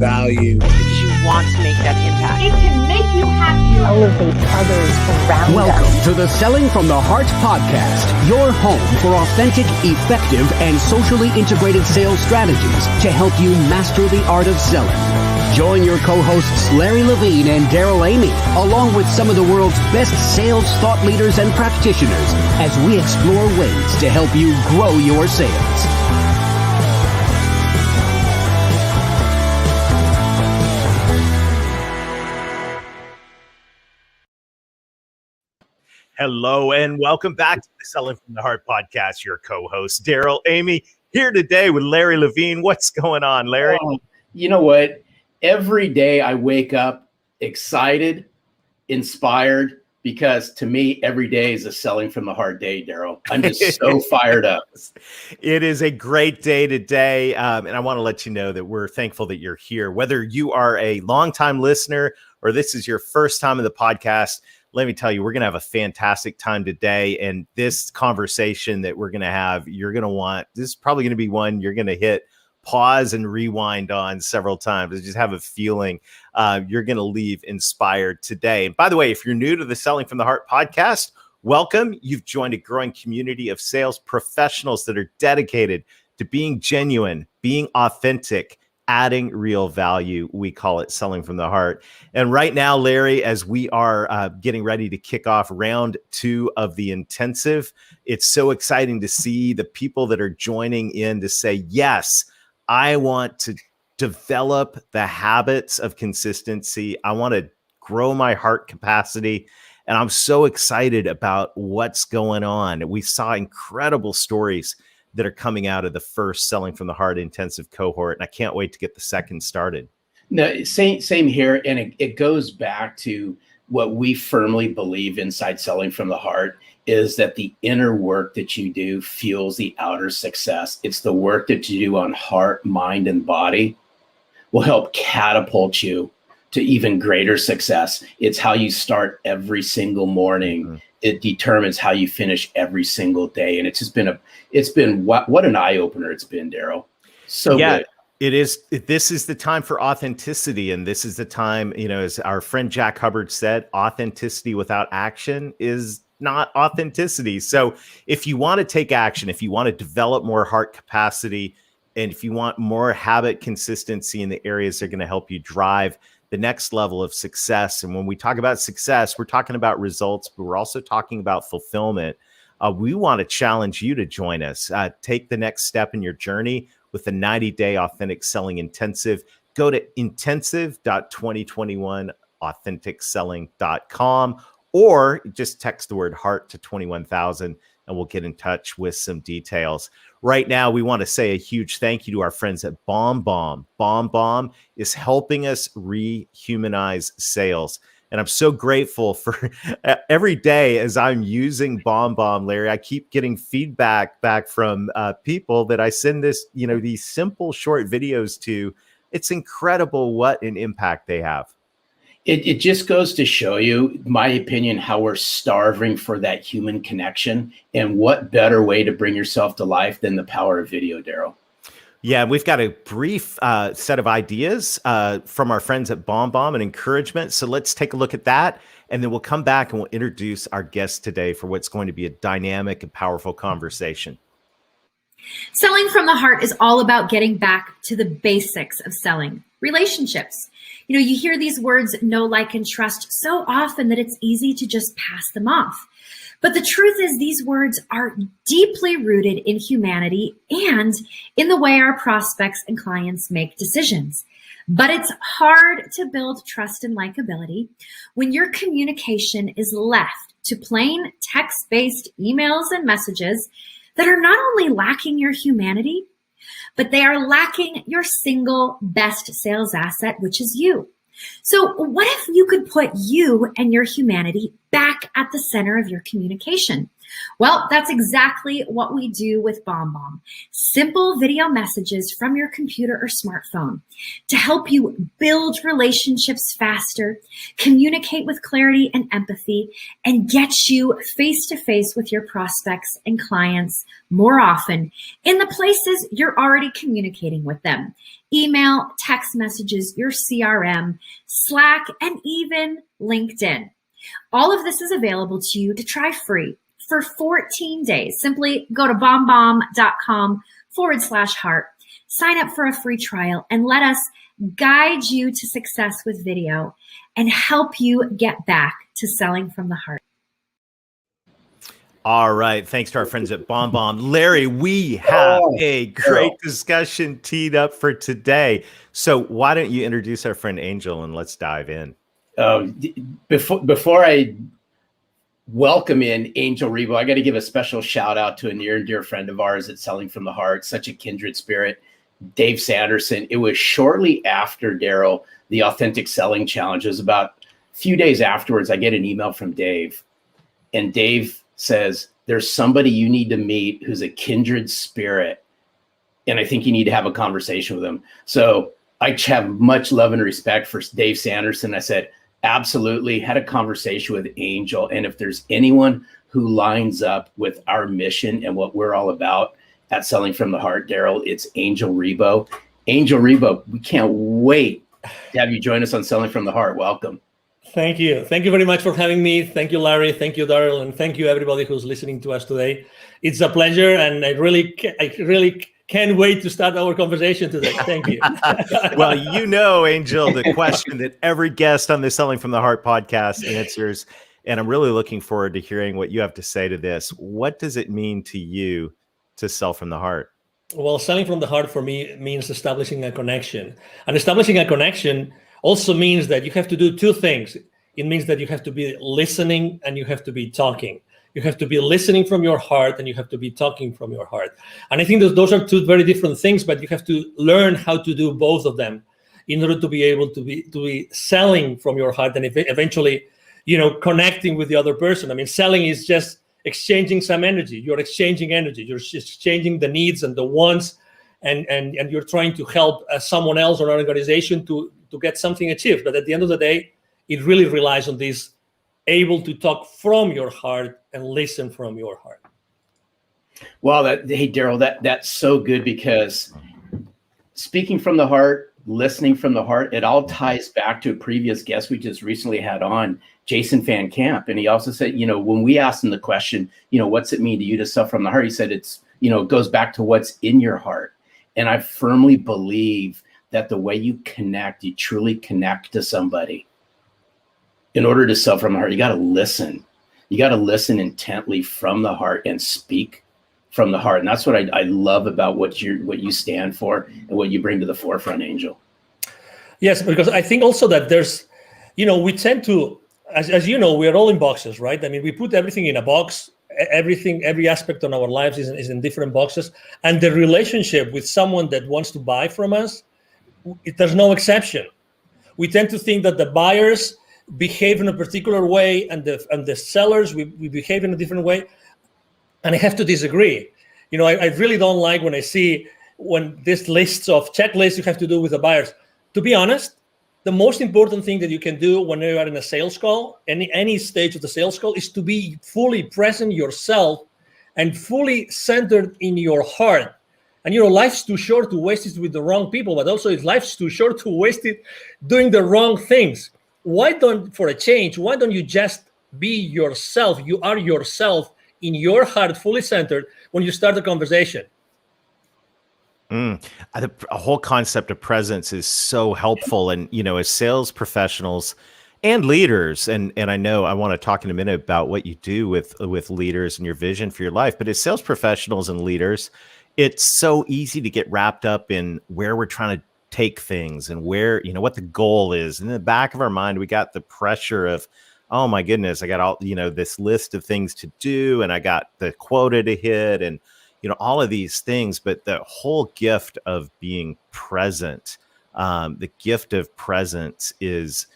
value. Because you want to make that impact. It can make you happy. Elevate others around Welcome us. to the Selling from the Heart podcast, your home for authentic, effective, and socially integrated sales strategies to help you master the art of selling. Join your co-hosts Larry Levine and Daryl Amy, along with some of the world's best sales thought leaders and practitioners, as we explore ways to help you grow your sales. Hello and welcome back to the Selling from the Heart podcast. Your co-host Daryl Amy here today with Larry Levine. What's going on, Larry? You know what? Every day I wake up excited, inspired, because to me, every day is a Selling from the Heart day, Daryl. I'm just so fired up. It is a great day today. And I want to let you know that we're thankful that you're here. Whether you are a longtime listener or this is your first time in the podcast, let me tell you, we're going to have a fantastic time today. And this conversation that we're going to have, you're going to want, this is probably going to be one you're going to hit pause and rewind on several times. I just have a feeling you're going to leave inspired today. And by the way, if you're new to the Selling from the Heart podcast, welcome. You've joined a growing community of sales professionals that are dedicated to being genuine, being authentic, adding real value. We call it Selling from the Heart. And right now, Larry, as we are getting ready to kick off round 2 of the intensive, it's so exciting to see the people that are joining in to say, yes, I want to develop the habits of consistency. I want to grow my heart capacity. And I'm so excited about what's going on. We saw incredible stories that are coming out of the first Selling from the Heart intensive cohort. And I can't wait to get the second started. No, same here. And it goes back to what we firmly believe inside Selling from the Heart is that the inner work that you do fuels the outer success. It's the work that you do on heart, mind, and body will help catapult you to even greater success. It's how you start every single morning. Mm-hmm. It determines how you finish every single day. And it's just been what an eye opener it's been, Daryl. So good. It is. This is the time for authenticity. And this is the time, as our friend Jack Hubbard said, authenticity without action is not authenticity. So if you want to take action, if you want to develop more heart capacity, and if you want more habit consistency in the areas that are going to help you drive the next level of success. And when we talk about success, we're talking about results, but we're also talking about fulfillment. We want to challenge you to join us. Take the next step in your journey with the 90-day authentic selling intensive. Go to intensive.2021authenticselling.com or just text the word heart to 21,000 and we'll get in touch with some details. Right now, we want to say a huge thank you to our friends at BombBomb. BombBomb is helping us rehumanize sales. And I'm so grateful for every day as I'm using BombBomb, Larry, I keep getting feedback back from people that I send these simple short videos to. It's incredible what an impact they have. It just goes to show you, my opinion, how we're starving for that human connection. And what better way to bring yourself to life than the power of video, Daryl? Yeah, we've got a brief set of ideas from our friends at BombBomb and encouragement. So let's take a look at that. And then we'll come back and we'll introduce our guest today for what's going to be a dynamic and powerful conversation. Selling from the Heart is all about getting back to the basics of selling, relationships. You hear these words, know, like, and trust so often that it's easy to just pass them off. But the truth is these words are deeply rooted in humanity and in the way our prospects and clients make decisions. But it's hard to build trust and likability when your communication is left to plain text-based emails and messages that are not only lacking your humanity, but they are lacking your single best sales asset, which is you. So what if you could put you and your humanity back at the center of your communication? Well, that's exactly what we do with BombBomb. Simple video messages from your computer or smartphone to help you build relationships faster, communicate with clarity and empathy, and get you face to face with your prospects and clients more often in the places you're already communicating with them. Email, text messages, your CRM, Slack, and even LinkedIn. All of this is available to you to try free for 14 days. Simply go to bombbomb.com/heart, sign up for a free trial, and let us guide you to success with video and help you get back to selling from the heart. All right. Thanks to our friends at BombBomb. Larry, we have a great discussion teed up for today. So why don't you introduce our friend Angel and let's dive in. Before I welcome in Angel Ribo, I got to give a special shout out to a near and dear friend of ours at Selling from the Heart, such a kindred spirit, Dave Sanderson. It was shortly after, Daryl, the Authentic Selling Challenge. It was about a few days afterwards, I get an email from Dave, and Dave says, there's somebody you need to meet who's a kindred spirit, and I think you need to have a conversation with him. So I have much love and respect for Dave Sanderson. I said, absolutely. Had a conversation with Angel. And if there's anyone who lines up with our mission and what we're all about at Selling from the Heart, Daryl, it's Angel Ribo. Angel Ribo, we can't wait to have you join us on Selling from the Heart. Welcome. Thank you. Thank you very much for having me. Thank you, Larry. Thank you, Daryl. And thank you, everybody who's listening to us today. It's a pleasure. And I really can't wait to start our conversation today. Thank you. Well, Angel, the question that every guest on the Selling from the Heart podcast answers, and I'm really looking forward to hearing what you have to say to this. What does it mean to you to sell from the heart? Well, selling from the heart for me means establishing a connection. And establishing a connection also means that you have to do two things. It means that you have to be listening and you have to be talking. You have to be listening from your heart and you have to be talking from your heart. And I think that those are two very different things, but you have to learn how to do both of them in order to be able to be selling from your heart and eventually, connecting with the other person. I mean, selling is just exchanging some energy. You're exchanging energy. You're just exchanging the needs and the wants, and you're trying to help someone else or an organization to get something achieved. But at the end of the day, it really relies on this able to talk from your heart and listen from your heart. Well, hey, Daryl, that's so good, because speaking from the heart, listening from the heart, it all ties back to a previous guest we just recently had on, Jason Van Camp. And he also said, when we asked him the question, what's it mean to you to sell from the heart? He said, it goes back to what's in your heart. And I firmly believe that the way you connect, you truly connect to somebody. In order to sell from the heart, you got to listen. You got to listen intently from the heart and speak from the heart. And that's what I love about what you stand for and what you bring to the forefront, Angel. Yes, because I think also that there's, we tend to, as you know, we're all in boxes, right? I mean, we put everything in a box. Every aspect of our lives is in different boxes. And the relationship with someone that wants to buy from us, there's no exception. We tend to think that the buyers behave in a particular way and the sellers, we behave in a different way. And I have to disagree. I really don't like when I see this lists of checklists you have to do with the buyers. To be honest, the most important thing that you can do when you are in a sales call, any stage of the sales call, is to be fully present yourself and fully centered in your heart. And life's too short to waste it with the wrong people, but also life's too short to waste it doing the wrong things. For a change, why don't you just be yourself? You are yourself in your heart, fully centered when you start the conversation. A whole concept of presence is so helpful. And, as sales professionals and leaders, and I know I want to talk in a minute about what you do with leaders and your vision for your life, but as sales professionals and leaders, it's so easy to get wrapped up in where we're trying to take things and where, what the goal is. And in the back of our mind, we got the pressure of, oh my goodness, I got all, this list of things to do, and I got the quota to hit, and, all of these things. But the whole gift of being present, the gift of presence is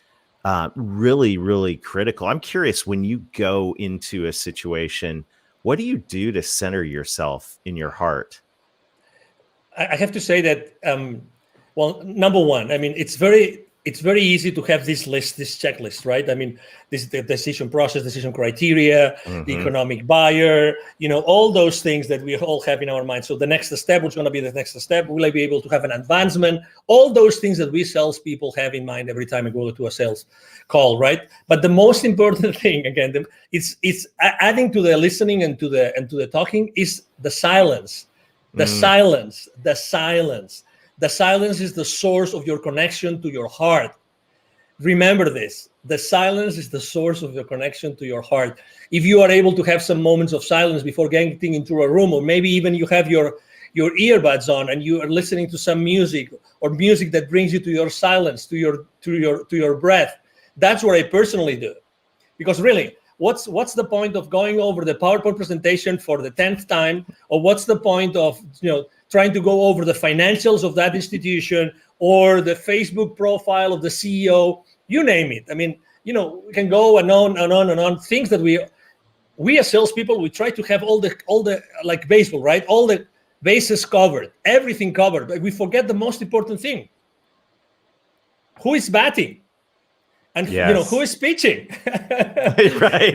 really, really critical. I'm curious, when you go into a situation, What do you do to center yourself in your heart? I have to say that, well, number one, I mean, it's very easy to have this checklist, right? I mean, the decision process, decision criteria, the economic buyer, all those things that we all have in our mind. So the next step, what's going to be the next step? Will I be able to have an advancement? All those things that we salespeople have in mind every time we go to a sales call, right? But the most important thing, again, it's adding to the listening and to the talking is the silence. The silence. The silence is the source of your connection to your heart. Remember this. The silence is the source of your connection to your heart. If you are able to have some moments of silence before getting into a room, or maybe even you have your earbuds on and you are listening to some music, or music that brings you to your silence, to your breath, that's what I personally do. Because really, what's the point of going over the PowerPoint presentation for the 10th time, or what's the point of trying to go over the financials of that institution or the Facebook profile of the CEO, you name it. I mean, we can go and on and on and on. Things that we as salespeople, we try to have all the like baseball, right? All the bases covered, everything covered, but we forget the most important thing. Who is batting? And who is pitching? Right.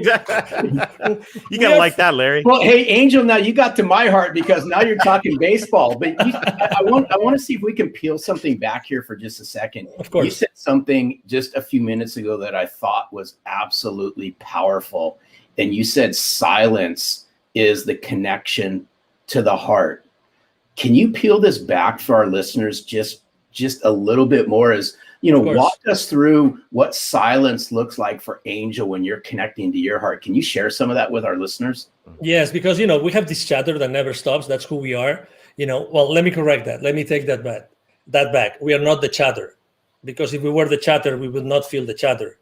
You gotta like that, Larry. Well, hey, Angel, now you got to my heart because now you're talking baseball. But I want to see if we can peel something back here for just a second. Of course. You said something just a few minutes ago that I thought was absolutely powerful. And you said silence is the connection to the heart. Can you peel this back for our listeners just a little bit more? As walk us through what silence looks like for Angel when you're connecting to your heart. Can you share some of that with our listeners? Yes, because, we have this chatter that never stops. That's who we are. Well, let me correct that. Let me take that back. We are not the chatter, because if we were the chatter, we would not feel the chatter.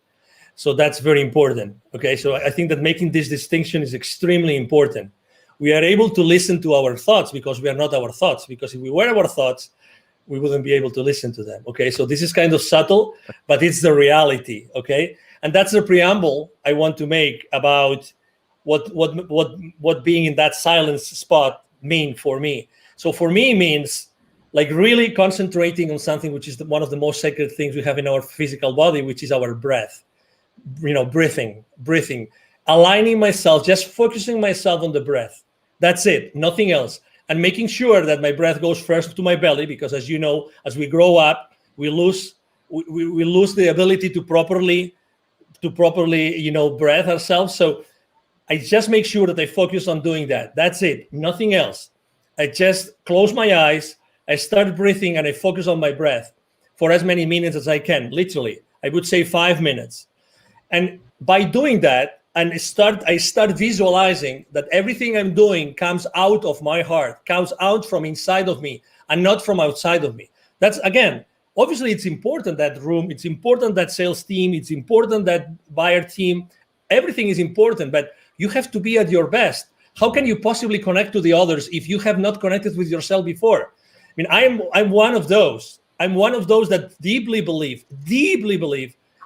So that's very important. Okay. So I think that making this distinction is extremely important. We are able to listen to our thoughts because we are not our thoughts, because if we were our thoughts, we wouldn't be able to listen to them. Okay, so this is kind of subtle, but it's the reality. Okay, and that's the preamble I want to make about what being in that silence spot mean for me. So for me, it means like really concentrating on something which is one of the most sacred things we have in our physical body, which is our breath. Breathing, aligning myself, just focusing myself on the breath. That's it, nothing else. And making sure that my breath goes first to my belly, because as you know, as we grow up, we lose the ability to properly breathe ourselves. So I just make sure that I focus on doing that. That's it, nothing else. I just close my eyes, I start breathing, and I focus on my breath for as many minutes as I can. Literally, I would say 5 minutes. And by doing that, and I start visualizing that everything I'm doing comes out of my heart, comes out from inside of me and not from outside of me. That's, again, obviously it's important, that room, it's important, that sales team, it's important, that buyer team, everything is important, but you have to be at your best. How can you possibly connect to the others if you have not connected with yourself before? I mean, I'm one of those. I'm one of those that deeply believe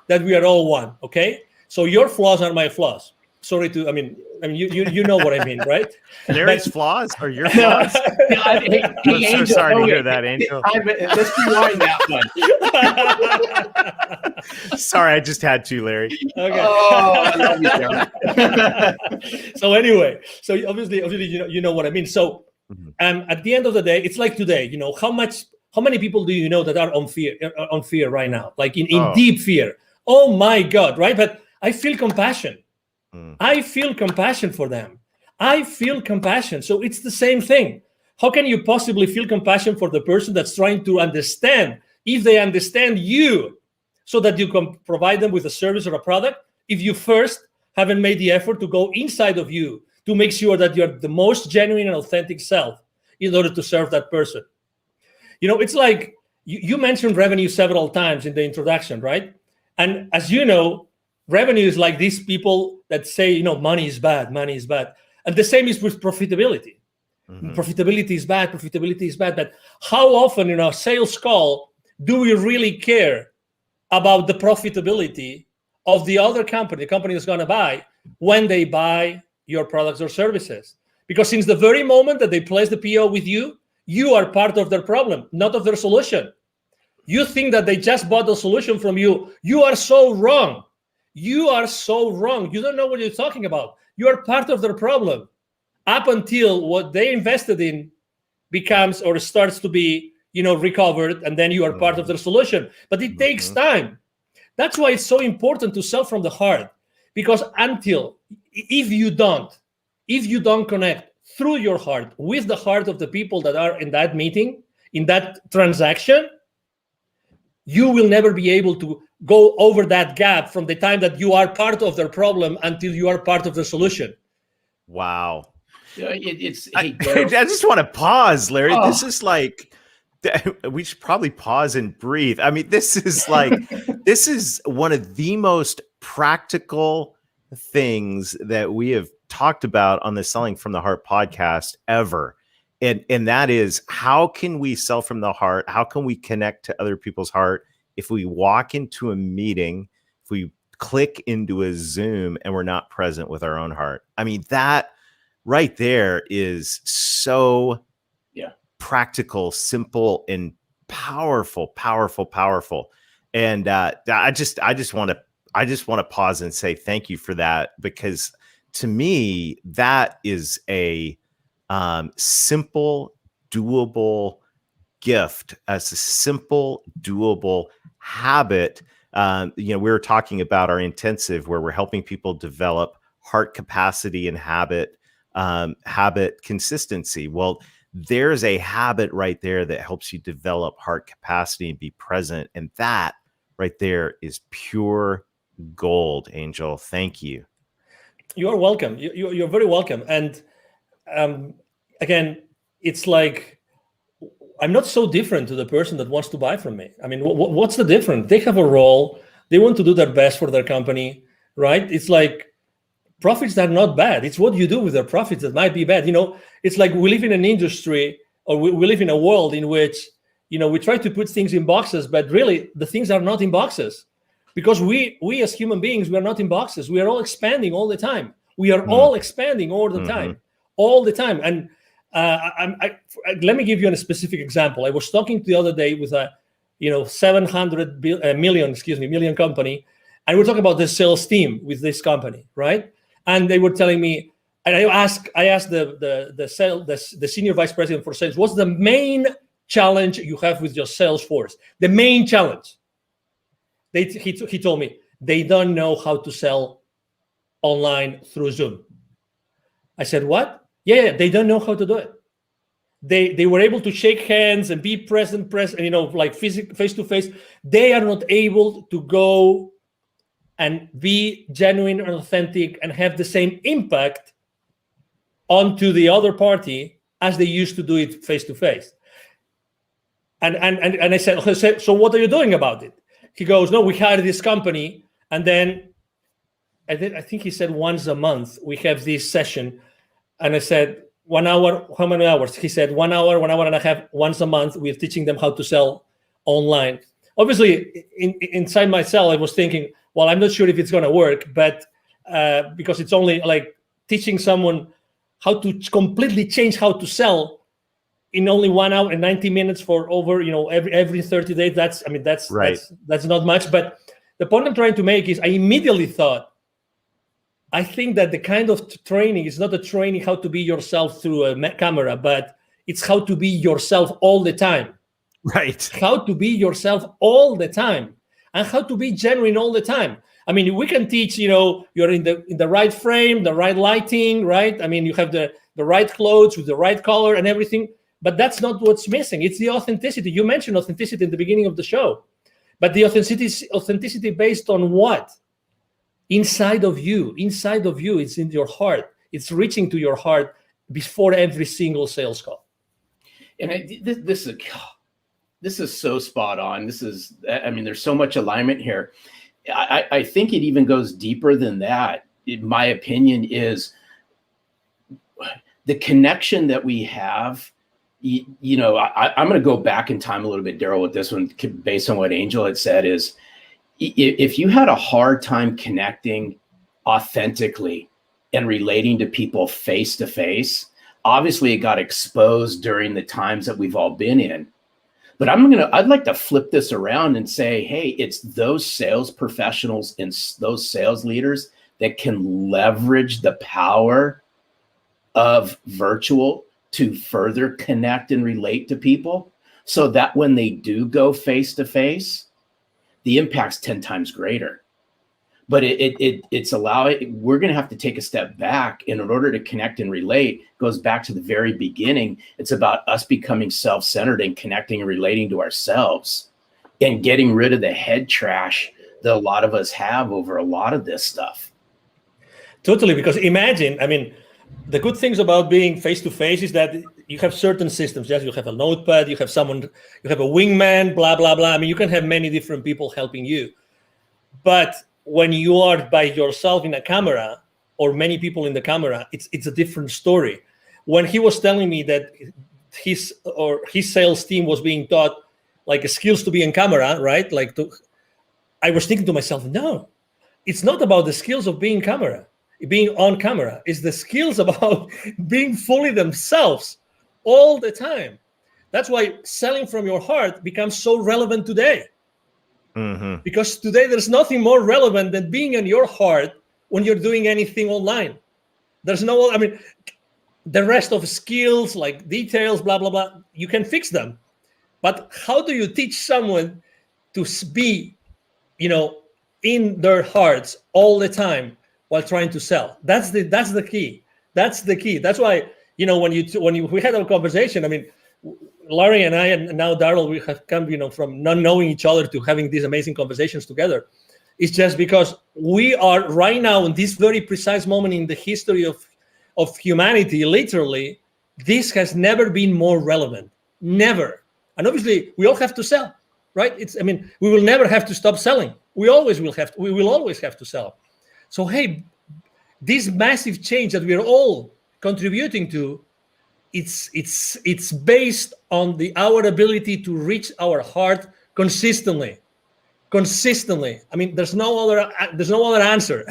that we are all one, okay? So your flaws are my flaws. Sorry to, you know what I mean, right? Larry's flaws are your flaws? Hey, I'm Angel, so sorry to hear that, Angel. Let's rewind that one. Sorry, I just had to, Larry. Okay. Oh, I love you, John. So anyway, so obviously, you know what I mean. So, at the end of the day, it's like today. How many people do you know that are on fear right now, like in deep fear? Oh my God, right? But I feel compassion. I feel compassion for them. I feel compassion. So it's the same thing. How can you possibly feel compassion for the person that's trying to understand, if they understand you, so that you can provide them with a service or a product, if you first haven't made the effort to go inside of you to make sure that you're the most genuine and authentic self in order to serve that person? It's like you mentioned revenue several times in the introduction, right? And as you know, revenue is like these people that say, money is bad. And the same is with profitability. Profitability is bad. But how often in our sales call do we really care about the profitability of the other company, the company that's going to buy, when they buy your products or services. Because since the very moment that they place the PO with you, you are part of their problem, not of their solution. You think that they just bought the solution from you. You are so wrong. You are so wrong. You don't know what you're talking about. You are part of their problem up until what they invested in becomes or starts to be, recovered, and then you are part of their solution. But it takes time. That's why it's so important to sell from the heart, because if you don't connect through your heart with the heart of the people that are in that meeting, in that transaction, you will never be able to go over that gap from the time that you are part of their problem until you are part of the solution. Wow. I just want to pause, Larry. This is like, we should probably pause and breathe. I mean, this is like, this is one of the most practical things that we have talked about on the Selling from the Heart podcast ever. And that is, how can we sell from the heart? How can we connect to other people's heart if we walk into a meeting, if we click into a Zoom and we're not present with our own heart? I mean, that right there is so practical, simple, and powerful. And I just want to pause and say thank you for that, because to me, that is a simple, doable gift, as a simple, doable habit. We were talking about our intensive, where we're helping people develop heart capacity and habit consistency. Well, there's a habit right there that helps you develop heart capacity and be present. And that right there is pure gold, Angel. Thank you. You're welcome. You're very welcome. And again, it's like, I'm not so different to the person that wants to buy from me. I mean, what's the difference? They have a role. They want to do their best for their company, right? It's like, profits are not bad. It's what you do with their profits that might be bad. It's like we live in an industry, or we live in a world in which, we try to put things in boxes, but really the things are not in boxes, because we as human beings, we are not in boxes. We are all expanding all the time. We are all expanding all the time. And let me give you a specific example. I was talking the other day with a 700 million company, and we're talking about the sales team with this company, right? And they were telling me, and I asked the senior vice president for sales, what's the main challenge you have with your sales force? The main challenge. He told me they don't know how to sell online through Zoom. I said, what? Yeah, they don't know how to do it. They were able to shake hands and be present, like face to face. They are not able to go and be genuine and authentic and have the same impact onto the other party as they used to do it face to face. And I said, so what are you doing about it? He goes, no, we hired this company, and then I think he said once a month we have this session. And I said, 1 hour, how many hours? He said 1 hour, 1 hour and a half, once a month. We're teaching them how to sell online. Obviously, inside myself, I was thinking, well, I'm not sure if it's going to work, but because it's only like teaching someone how to completely change how to sell in only 1 hour and 90 minutes for over, every 30 days. That's right. That's not much. But the point I'm trying to make is I immediately thought, I think that the kind of training is not a training how to be yourself through a camera, but it's how to be yourself all the time. Right. How to be yourself all the time, and how to be genuine all the time. I mean, we can teach, you're in the right frame, the right lighting, right? I mean, you have the right clothes with the right color and everything, but that's not what's missing. It's the authenticity. You mentioned authenticity in the beginning of the show, but the authenticity based on what? Inside of you, it's in your heart. It's reaching to your heart before every single sales call. And this is so spot on. There's so much alignment here. I think it even goes deeper than that. In my opinion, is the connection that we have. I'm going to go back in time a little bit, Daryl, with this one, based on what Angel had said, is if you had a hard time connecting authentically and relating to people face to face. Obviously, it got exposed during the times that we've all been in. But I'd like to flip this around and say, hey, it's those sales professionals and those sales leaders that can leverage the power of virtual to further connect and relate to people, so that when they do go face to face, the impact's 10 times greater. But we're going to have to take a step back. And in order to connect and relate, goes back to the very beginning. It's about us becoming self-centered and connecting and relating to ourselves and getting rid of the head trash that a lot of us have over a lot of this stuff. Totally, because imagine, I mean, the good things about being face-to-face is that you have certain systems. Yes, you have a notepad, you have someone, you have a wingman, blah, blah, blah. I mean, you can have many different people helping you. But when you are by yourself in a camera or many people in the camera, it's a different story. When he was telling me that his sales team was being taught like skills to be in camera, right? I was thinking to myself, no, it's not about the skills of being on camera. It's the skills about being fully themselves all the time. That's why selling from your heart becomes so relevant today. Mm-hmm. Because today there's nothing more relevant than being in your heart when you're doing anything online. There's the rest of skills like details, blah, blah, blah, you can fix them. But how do you teach someone to be, in their hearts all the time while trying to sell? That's the key. That's the key. That's why, when we had our conversation, I mean, Larry and I, and now Daryl, we have come, from not knowing each other to having these amazing conversations together. It's just because we are right now in this very precise moment in the history of humanity, literally, this has never been more relevant. Never. And obviously, we all have to sell, right? We will never have to stop selling. We will always have to sell. So, hey, this massive change that we are all contributing to, it's based on our ability to reach our heart consistently. I mean, there's no other answer.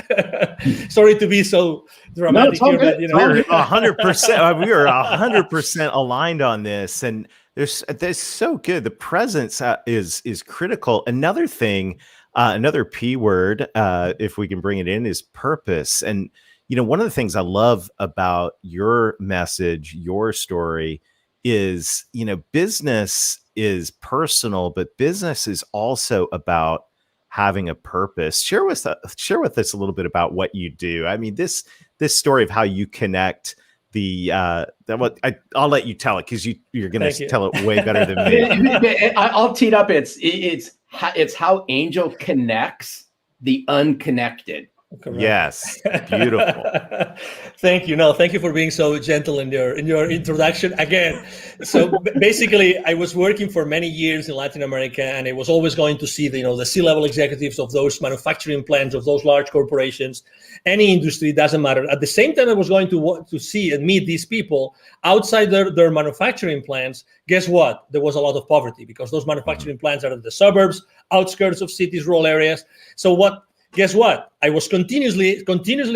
Sorry to be so dramatic here, but we're 100%. We are 100% aligned on this, and there's so good. The presence is critical. Another thing, another P word, if we can bring it in, is purpose. And one of the things I love about your message, your story, is, business is personal, but business is also about having a purpose. Share with us a little bit about what you do. I mean, this story of how you connect I'll let you tell it, because you're going to tell it way better than me. I'll tee it up. It's how Angel connects the unconnected. Correct. Yes, beautiful. Thank you. No, thank you for being so gentle in your introduction again. So basically, I was working for many years in Latin America, and I was always going to see the C-level executives of those manufacturing plants, of those large corporations, any industry, doesn't matter. At the same time, I was going to see and meet these people outside their manufacturing plants. Guess what? There was a lot of poverty, because those manufacturing plants are in the suburbs, outskirts of cities, rural areas. So guess what? I was continuously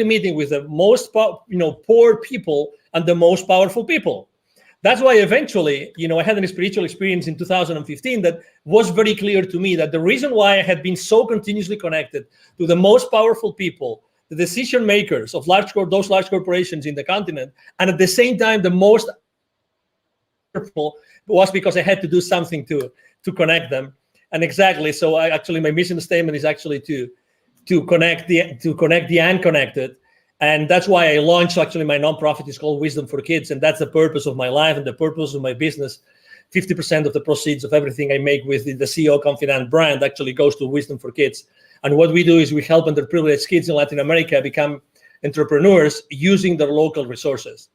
meeting with the most poor people and the most powerful people. That's why eventually, I had a spiritual experience in 2015 that was very clear to me that the reason why I had been so continuously connected to the most powerful people, the decision makers of those large corporations in the continent, and at the same time the most powerful, was because I had to do something to connect them. And exactly, so my mission statement is actually to connect the unconnected. And that's why I launched my nonprofit. Is called Wisdom for Kids. And that's the purpose of my life and the purpose of my business. 50% of the proceeds of everything I make with the CEO Confidant brand actually goes to Wisdom for Kids. And what we do is we help underprivileged kids in Latin America become entrepreneurs using their local resources.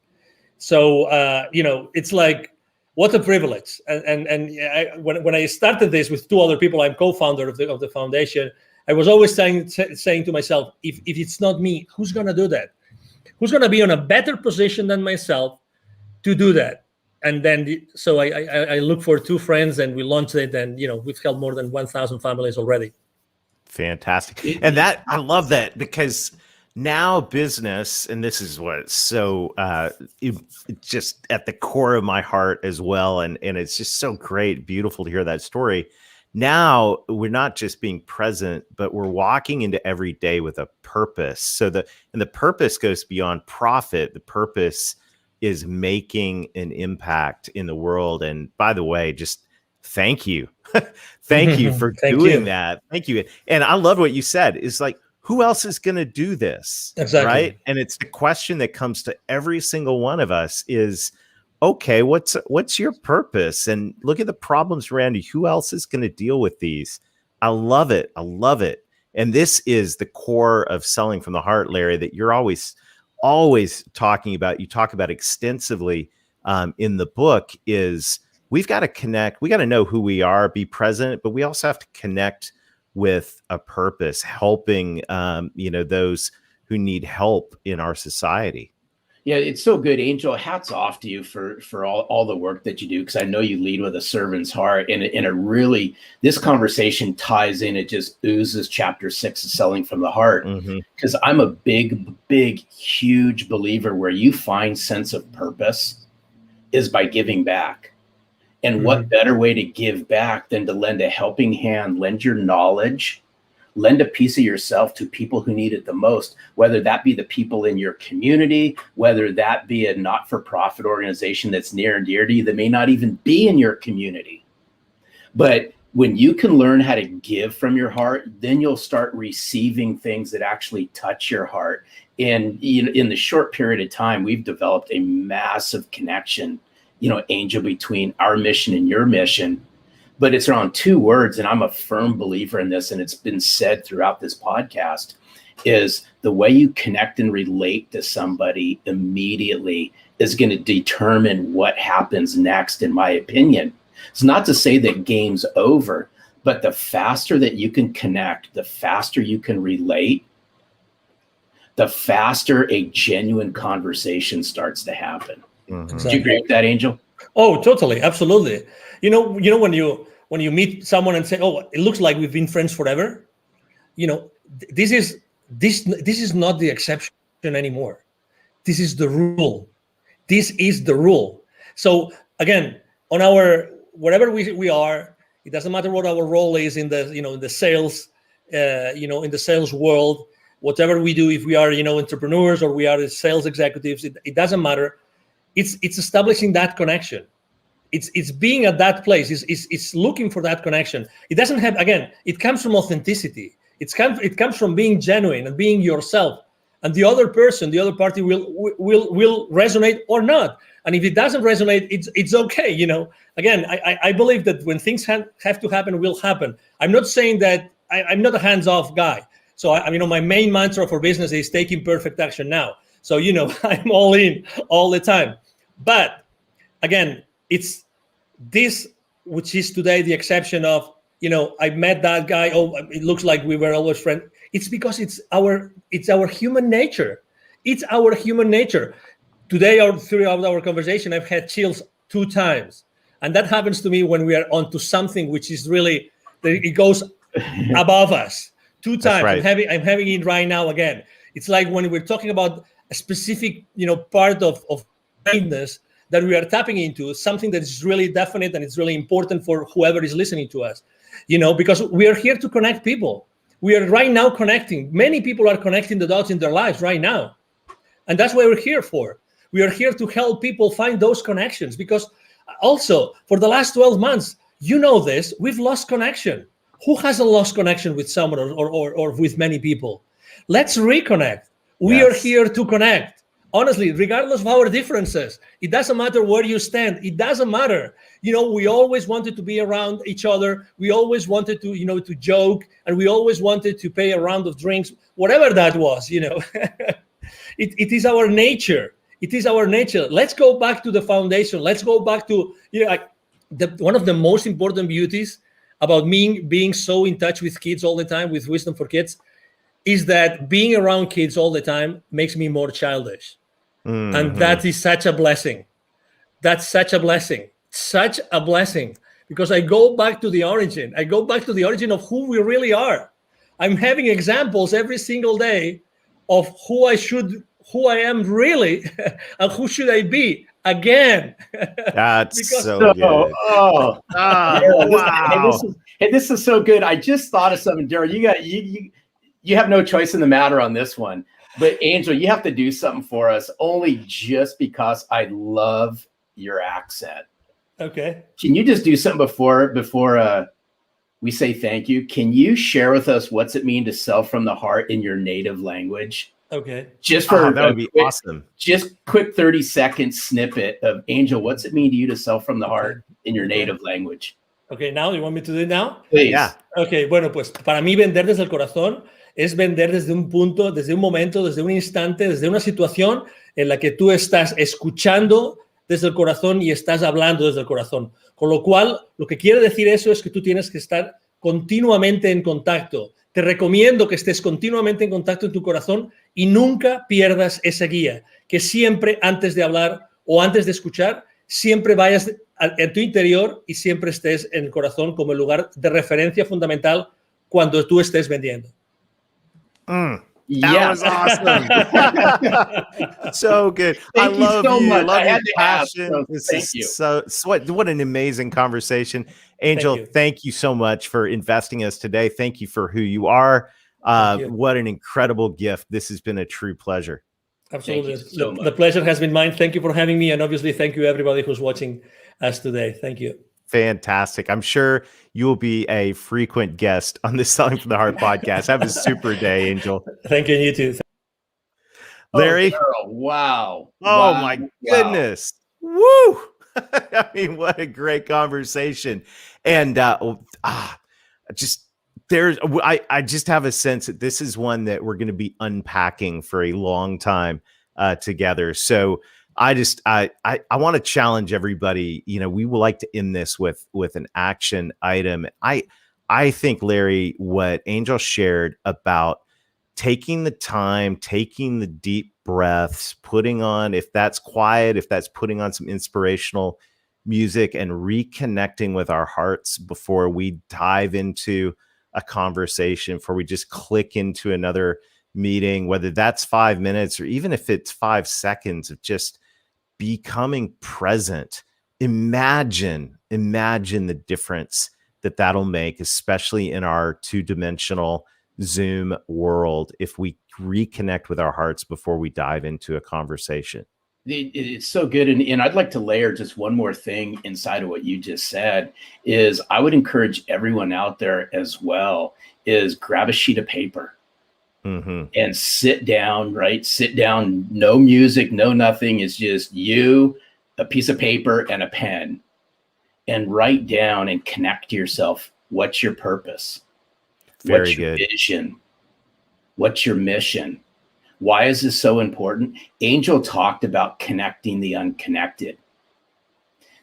So, it's like, what a privilege. When I started this with two other people, I'm co-founder of the foundation. I was always saying to myself, if it's not me, who's going to do that? Who's going to be in a better position than myself to do that? And then, so I look for two friends, and we launched it, and we've helped more than 1,000 families already. Fantastic. And I love that, because now business, and this is what's so it's just at the core of my heart as well, and it's just so great, beautiful to hear that story. Now we're not just being present, but we're walking into every day with a purpose. So the purpose goes beyond profit. The purpose is making an impact in the world. And by the way, just thank you. Thank you for doing that. Thank you. And I love what you said. Is like, who else is going to do this? Exactly. Right. And it's the question that comes to every single one of us is, okay, what's your purpose? And look at the problems around you. Who else is going to deal with these? I love it. I love it. And this is the core of Selling from the Heart, Larry, that you're always talking about. You talk about extensively in the book is we've got to connect. We got to know who we are, be present, but we also have to connect with a purpose, helping, those who need help in our society. Yeah, it's so good, Angel. Hats off to you for all the work that you do, because I know you lead with a servant's heart, and it really, this conversation ties in. It just oozes chapter 6 of Selling from the Heart, because I'm a big, huge believer where you find sense of purpose is by giving back. And what better way to give back than to lend a helping hand, lend your knowledge, lend a piece of yourself to people who need it the most, whether that be the people in your community, whether that be a not-for-profit organization that's near and dear to you that may not even be in your community. But when you can learn how to give from your heart, then you'll start receiving things that actually touch your heart. And in the short period of time, we've developed a massive connection, Angel, between our mission and your mission. But it's around 2 words, and I'm a firm believer in this, and it's been said throughout this podcast, is the way you connect and relate to somebody immediately is going to determine what happens next, in my opinion. It's not to say that game's over, but the faster that you can connect, the faster you can relate, the faster a genuine conversation starts to happen. Exactly. Do you agree with that, Angel? Oh, totally. Absolutely. When you meet someone and say, oh, it looks like we've been friends forever. This is not the exception anymore. This is the rule. This is the rule. So again, on wherever we are, it doesn't matter what our role is in the sales, in the sales world, whatever we do, if we are, entrepreneurs or we are sales executives, it doesn't matter. It's establishing that connection. It's being at that place. It's looking for that connection. It doesn't have, again, it comes from authenticity. It comes from being genuine and being yourself. And the other person, the other party will resonate or not. And if it doesn't resonate, it's okay. Again, I believe that when things have to happen, will happen. I'm not saying that I'm not a hands-off guy. So my main mantra for business is taking perfect action now. So, I'm all in all the time. But again, it's this, which is today the exception of, I met that guy. Oh, it looks like we were always friends. It's because it's our human nature. It's our human nature. Today, or throughout our conversation, I've had chills 2 times. And that happens to me when we are onto something which is really, it goes above us. 2 times. Right. I'm having it right now again. It's like when we're talking about a specific, part of kindness that we are tapping into, something that is really definite and it's really important for whoever is listening to us, because we are here to connect people. We are right now connecting. Many people are connecting the dots in their lives right now. And that's what we're here for. We are here to help people find those connections, because also for the last 12 months, this, we've lost connection. Who hasn't lost connection with someone or with many people? Let's reconnect. We are here to connect. Honestly, regardless of our differences, it doesn't matter where you stand. It doesn't matter. We always wanted to be around each other. We always wanted to, to joke, and we always wanted to pay a round of drinks, whatever that was, It is our nature. It is our nature. Let's go back to the foundation. Let's go back to, one of the most important beauties about me being so in touch with kids all the time, with Wisdom for Kids, is that being around kids all the time makes me more childish. And that is such a blessing. That's such a blessing. Such a blessing. Because I go back to the origin. I go back to the origin of who we really are. I'm having examples every single day of who I am really, and who should I be again. That's Because- so good. Oh, Daryl, Wow. this is so good. I just thought of something, Daryl. You have no choice in the matter on this one. But Angel, you have to do something for us, only just because I love your accent. Okay. Can you just do something before we say thank you? Can you share with us what's it mean to sell from the heart in your native language? Okay. Just for That would be awesome. Just quick 30-second snippet of Angel. What's it mean to you to sell from the heart in your Okay. native language? Okay, now you want me to do it now? Please. Yeah. Ok, bueno, pues para mí vender desde el corazón es vender desde un punto, desde un momento, desde un instante, desde una situación en la que tú estás escuchando desde el corazón y estás hablando desde el corazón. Con lo cual, lo que quiere decir eso es que tú tienes que estar continuamente en contacto. Te recomiendo que estés continuamente en contacto en tu corazón y nunca pierdas esa guía. Que siempre antes de hablar o antes de escuchar, siempre vayas en tu interior y siempre estés en el corazón como el lugar de referencia fundamental cuando tú estés vendiendo. That Yes. was awesome. So good. Thank I you love so you. much. Love I your had to ask, passion. so This thank is you. so what an amazing conversation. Angel, you. thank you so much for investing us today. Thank you for who you are. Thank you. What an incredible gift. This has been a true pleasure. Absolutely. Thank you so much. The pleasure has been mine. Thank you for having me. And obviously, thank you everybody who's watching us today. Thank you. Fantastic. I'm sure you will be a frequent guest on the Selling from the Heart podcast. Have a super day, Angel. Thank you, and you too. Larry. Oh, Daryl, wow. Oh Wow. my Wow. goodness. Woo. I mean, what a great conversation. And just there's I just have a sense that this is one that we're going to be unpacking for a long time together. So I want to challenge everybody. You know, we would like to end this with an action item. I think, Larry, what Angel shared about taking the time, taking the deep breaths, putting on, if that's quiet, if that's putting on some inspirational music and reconnecting with our hearts before we dive into a conversation, before we just click into another meeting, whether that's 5 minutes or even if it's 5 seconds of just becoming present. Imagine the difference that'll make, especially in our two-dimensional Zoom world, if we reconnect with our hearts before we dive into a conversation. It's so good. And I'd like to layer just one more thing inside of what you just said is I would encourage everyone out there as well is grab a sheet of paper and sit down, right? Sit down, no music, no nothing. It's just you, a piece of paper and a pen, and write down and connect to yourself. What's your purpose? What's your vision? What's your mission? Why is this so important? Angel talked about connecting the unconnected.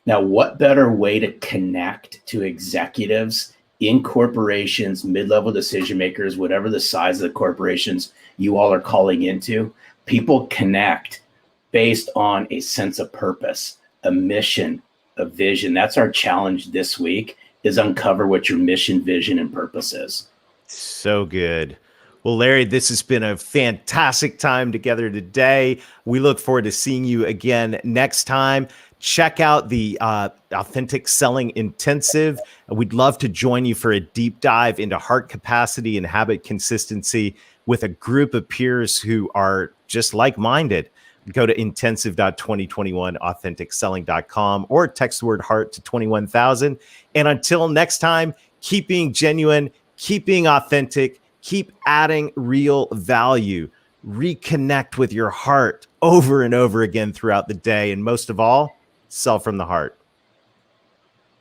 Now, what better way to connect to executives in corporations, mid-level decision makers, whatever the size of the corporations you all are calling into? People connect based on a sense of purpose, a mission, a vision. That's our challenge this week, is uncover what your mission, vision, and purpose is. So good. Well, Larry, this has been a fantastic time together today. We look forward to seeing you again next time. Check out the Authentic Selling Intensive. We'd love to join you for a deep dive into heart capacity and habit consistency with a group of peers who are just like-minded. Go to intensive.2021authenticselling.com or text the word heart to 21,000. And until next time, keep being genuine, keep being authentic, keep adding real value. Reconnect with your heart over and over again throughout the day. And most of all, sell from the heart.